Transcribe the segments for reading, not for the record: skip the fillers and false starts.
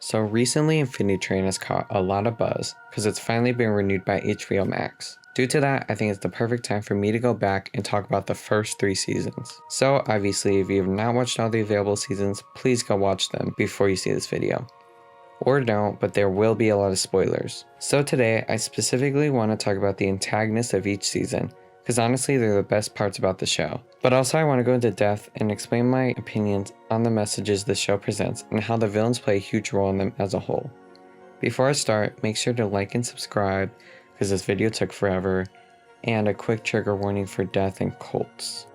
So recently Infinity Train has caught a lot of buzz because it's finally been renewed by HBO Max. Due to that, I think it's the perfect time for me to go back and talk about the first 3 seasons. So obviously, if you have not watched all the available seasons, please go watch them before you see this video. Or don't, but there will be a lot of spoilers. So today, I specifically want to talk about the antagonists of each season, because honestly they're the best parts about the show. But also I want to go into depth and explain my opinions on the messages the show presents and how the villains play a huge role in them as a whole. Before I start, make sure to like and subscribe, because this video took forever, and a quick trigger warning for death and cults.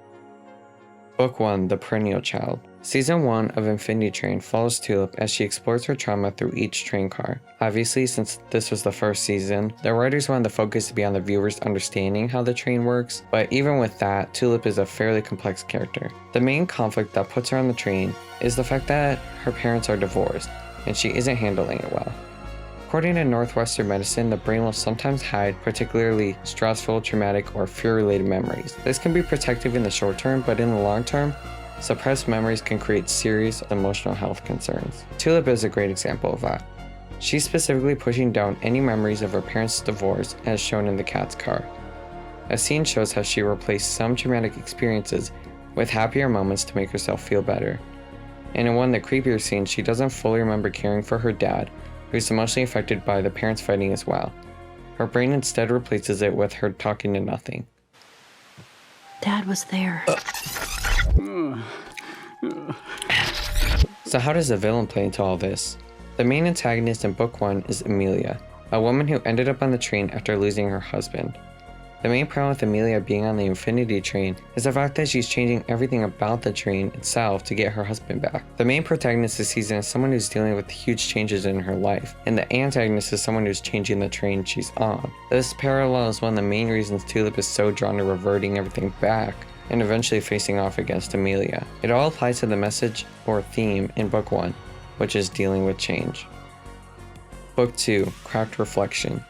Book 1, The Perennial Child. Season 1 of Infinity Train follows Tulip as she explores her trauma through each train car. Obviously, since this was the first season, the writers wanted the focus to be on the viewers understanding how the train works, but even with that, Tulip is a fairly complex character. The main conflict that puts her on the train is the fact that her parents are divorced, and she isn't handling it well. According to Northwestern Medicine, the brain will sometimes hide particularly stressful, traumatic, or fear-related memories. This can be protective in the short term, but in the long term, suppressed memories can create serious emotional health concerns. Tulip is a great example of that. She's specifically pushing down any memories of her parents' divorce as shown in the cat's car. A scene shows how she replaced some traumatic experiences with happier moments to make herself feel better. And in one of the creepier scenes, she doesn't fully remember caring for her dad, who's emotionally affected by the parents fighting as well. Her brain instead replaces it with her talking to nothing. Dad was there. So how does the villain play into all this? The main antagonist in Book 1 is Amelia, a woman who ended up on the train after losing her husband. The main problem with Amelia being on the Infinity Train is the fact that she's changing everything about the train itself to get her husband back. The main protagonist this season is someone who's dealing with huge changes in her life, and the antagonist is someone who's changing the train she's on. This parallel is one of the main reasons Tulip is so drawn to reverting everything back and eventually facing off against Amelia. It all applies to the message or theme in Book 1, which is dealing with change. Book 2, Cracked Reflection.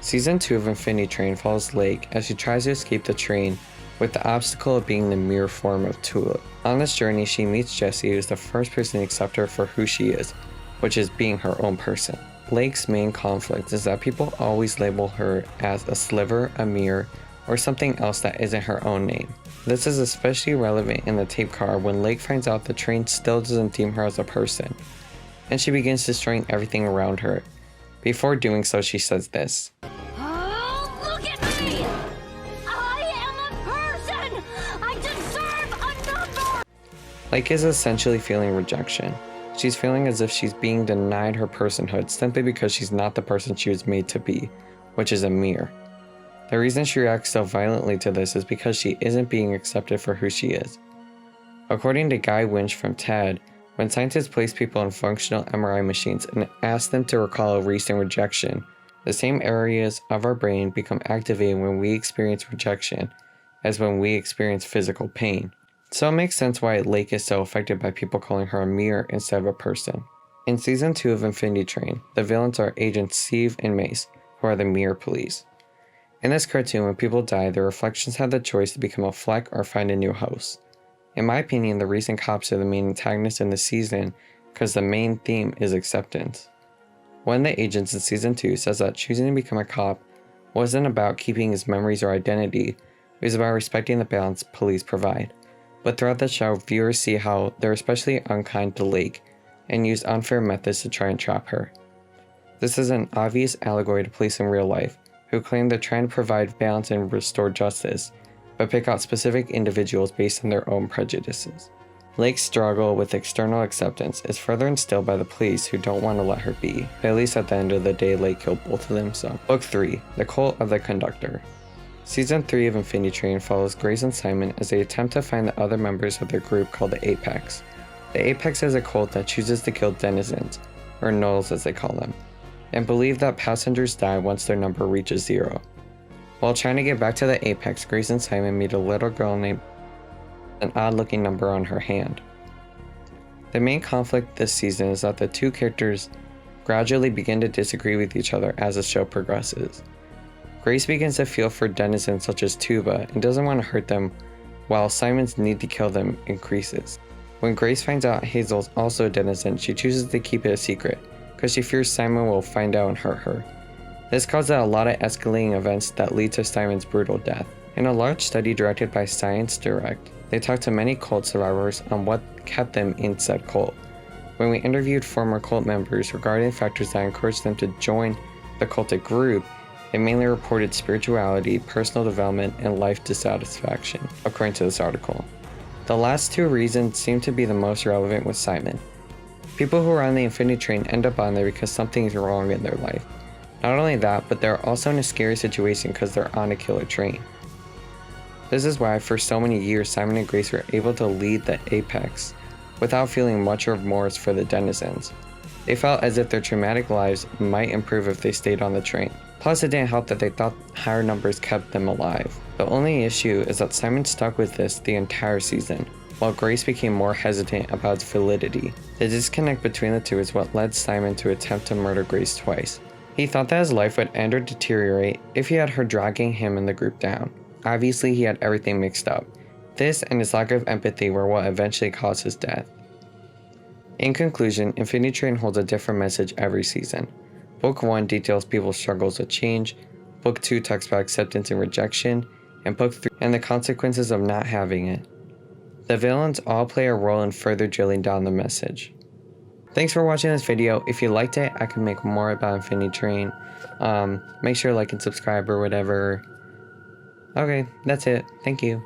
Season 2 of Infinity Train follows Lake as she tries to escape the train with the obstacle of being the mirror form of Tulip. On this journey, she meets Jessie, who is the first person to accept her for who she is, which is being her own person. Lake's main conflict is that people always label her as a sliver, a mirror, or something else that isn't her own name. This is especially relevant in the tape car when Lake finds out the train still doesn't deem her as a person, and she begins destroying everything around her. Before doing so, she says this. Oh, look at me! I am a person! I deserve a number! Lake is essentially feeling rejection. She's feeling as if she's being denied her personhood simply because she's not the person she was made to be, which is a mirror. The reason she reacts so violently to this is because she isn't being accepted for who she is. According to Guy Winch from TED, when scientists place people in functional MRI machines and ask them to recall a recent rejection, the same areas of our brain become activated when we experience rejection as when we experience physical pain. So it makes sense why Lake is so affected by people calling her a mirror instead of a person. In Season 2 of Infinity Train, the villains are Agents Steve and Mace, who are the mirror police. In this cartoon, when people die, their reflections have the choice to become a fleck or find a new host. In my opinion, the reason cops are the main antagonists in the season because the main theme is acceptance. One of the agents in Season 2 says that choosing to become a cop wasn't about keeping his memories or identity, it was about respecting the balance police provide. But throughout the show, viewers see how they're especially unkind to Lake and use unfair methods to try and trap her. This is an obvious allegory to police in real life, who claim they're trying to provide balance and restore justice, but pick out specific individuals based on their own prejudices. Lake's struggle with external acceptance is further instilled by the police who don't want to let her be, but at least at the end of the day, Lake killed both of them, so. Book 3, The Cult of the Conductor. Season 3 of Infinity Train follows Grace and Simon as they attempt to find the other members of their group called the Apex. The Apex is a cult that chooses to kill denizens, or nulls as they call them, and believe that passengers die once their number reaches 0. While trying to get back to the Apex, Grace and Simon meet a little girl named an odd-looking number on her hand. The main conflict this season is that the two characters gradually begin to disagree with each other as the show progresses. Grace begins to feel for denizens such as Tuba and doesn't want to hurt them, while Simon's need to kill them increases. When Grace finds out Hazel's also a denizen, she chooses to keep it a secret, because she fears Simon will find out and hurt her. This caused a lot of escalating events that lead to Simon's brutal death. In a large study directed by Science Direct, they talked to many cult survivors on what kept them in said cult. When we interviewed former cult members regarding factors that encouraged them to join the cultic group, they mainly reported spirituality, personal development, and life dissatisfaction, according to this article. The last two reasons seem to be the most relevant with Simon. People who are on the Infinity Train end up on there because something is wrong in their life. Not only that, but they're also in a scary situation because they're on a killer train. This is why for so many years Simon and Grace were able to lead the Apex without feeling much remorse for the denizens. They felt as if their traumatic lives might improve if they stayed on the train. Plus, it didn't help that they thought higher numbers kept them alive. The only issue is that Simon stuck with this the entire season, while Grace became more hesitant about its validity. The disconnect between the two is what led Simon to attempt to murder Grace twice. He thought that his life would end or deteriorate if he had her dragging him and the group down. Obviously, he had everything mixed up. This and his lack of empathy were what eventually caused his death. In conclusion, Infinity Train holds a different message every season. Book 1 details people's struggles with change, Book 2 talks about acceptance and rejection, and Book 3 and the consequences of not having it. The villains all play a role in further drilling down the message. Thanks for watching this video. If you liked it, I can make more about Infinity Train. Make sure to like and subscribe or whatever. Okay, that's it. Thank you.